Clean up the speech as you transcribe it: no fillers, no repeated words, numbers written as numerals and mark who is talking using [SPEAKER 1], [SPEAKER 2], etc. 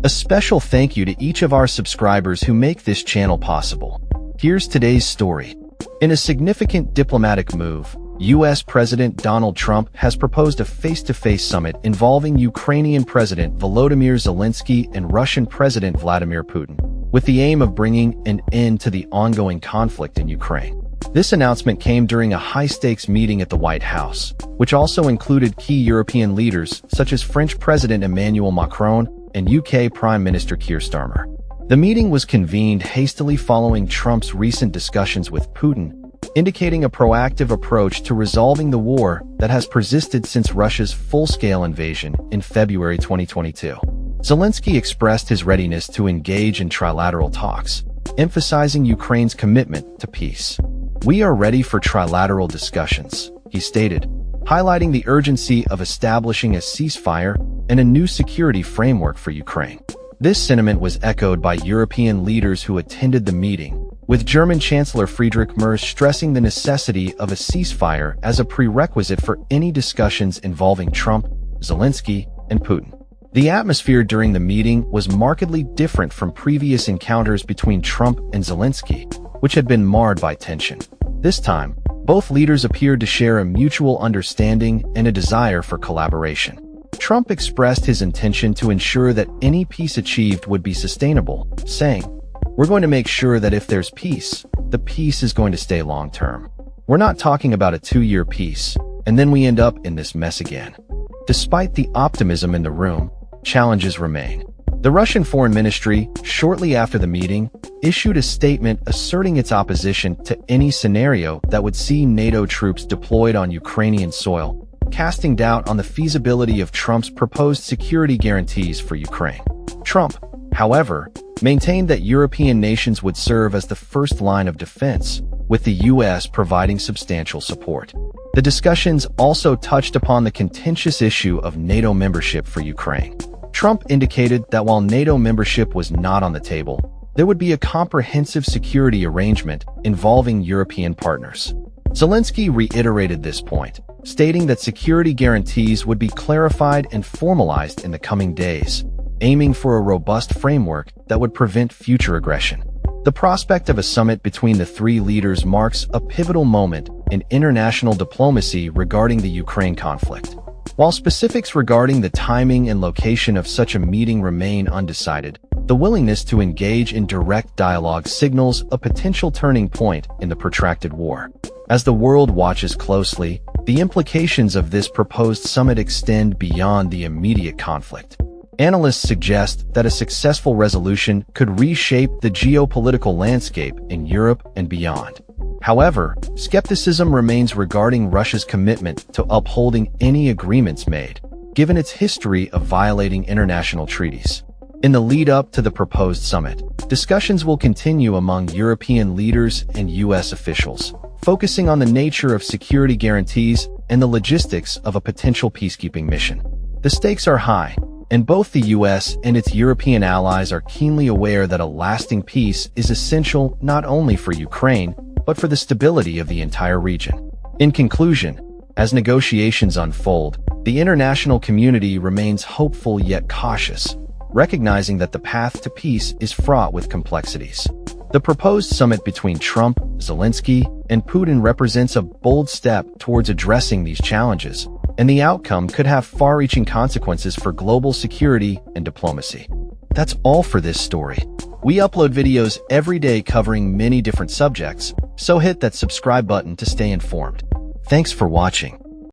[SPEAKER 1] A special thank you to each of our subscribers who make this channel possible. Here's today's story. In a significant diplomatic move, U.S. President Donald Trump has proposed a face-to-face summit involving Ukrainian President Volodymyr Zelensky and Russian President Vladimir Putin, with the aim of bringing an end to the ongoing conflict in Ukraine. This announcement came during a high-stakes meeting at the White House, which also included key European leaders such as French President Emmanuel Macron and UK Prime Minister Keir Starmer. The meeting was convened hastily following Trump's recent discussions with Putin, indicating a proactive approach to resolving the war that has persisted since Russia's full-scale invasion in February 2022. Zelensky expressed his readiness to engage in trilateral talks, emphasizing Ukraine's commitment to peace. "We are ready for trilateral discussions," he stated, highlighting the urgency of establishing a ceasefire and a new security framework for Ukraine. This sentiment was echoed by European leaders who attended the meeting, with German Chancellor Friedrich Merz stressing the necessity of a ceasefire as a prerequisite for any discussions involving Trump, Zelensky, and Putin. The atmosphere during the meeting was markedly different from previous encounters between Trump and Zelensky, which had been marred by tension. This time, both leaders appeared to share a mutual understanding and a desire for collaboration. Trump expressed his intention to ensure that any peace achieved would be sustainable, saying, "We're going to make sure that if there's peace, the peace is going to stay long-term. We're not talking about a 2-year peace, and then we end up in this mess again." Despite the optimism in the room, challenges remain. The Russian Foreign Ministry, shortly after the meeting, issued a statement asserting its opposition to any scenario that would see NATO troops deployed on Ukrainian soil, casting doubt on the feasibility of Trump's proposed security guarantees for Ukraine. Trump, however, maintained that European nations would serve as the first line of defense, with the U.S. providing substantial support. The discussions also touched upon the contentious issue of NATO membership for Ukraine. Trump indicated that while NATO membership was not on the table, there would be a comprehensive security arrangement involving European partners. Zelensky reiterated this point, stating that security guarantees would be clarified and formalized in the coming days, aiming for a robust framework that would prevent future aggression. The prospect of a summit between the three leaders marks a pivotal moment in international diplomacy regarding the Ukraine conflict. While specifics regarding the timing and location of such a meeting remain undecided, the willingness to engage in direct dialogue signals a potential turning point in the protracted war. As the world watches closely, the implications of this proposed summit extend beyond the immediate conflict. Analysts suggest that a successful resolution could reshape the geopolitical landscape in Europe and beyond. However, skepticism remains regarding Russia's commitment to upholding any agreements made, given its history of violating international treaties. In the lead-up to the proposed summit, discussions will continue among European leaders and U.S. officials, focusing on the nature of security guarantees and the logistics of a potential peacekeeping mission. The stakes are high, and both the U.S. and its European allies are keenly aware that a lasting peace is essential not only for Ukraine, but for the stability of the entire region. In conclusion, as negotiations unfold, the international community remains hopeful yet cautious, recognizing that the path to peace is fraught with complexities. The proposed summit between Trump, Zelensky, and Putin represents a bold step towards addressing these challenges, and the outcome could have far-reaching consequences for global security and diplomacy. That's all for this story. We upload videos every day covering many different subjects, so hit that subscribe button to stay informed. Thanks for watching.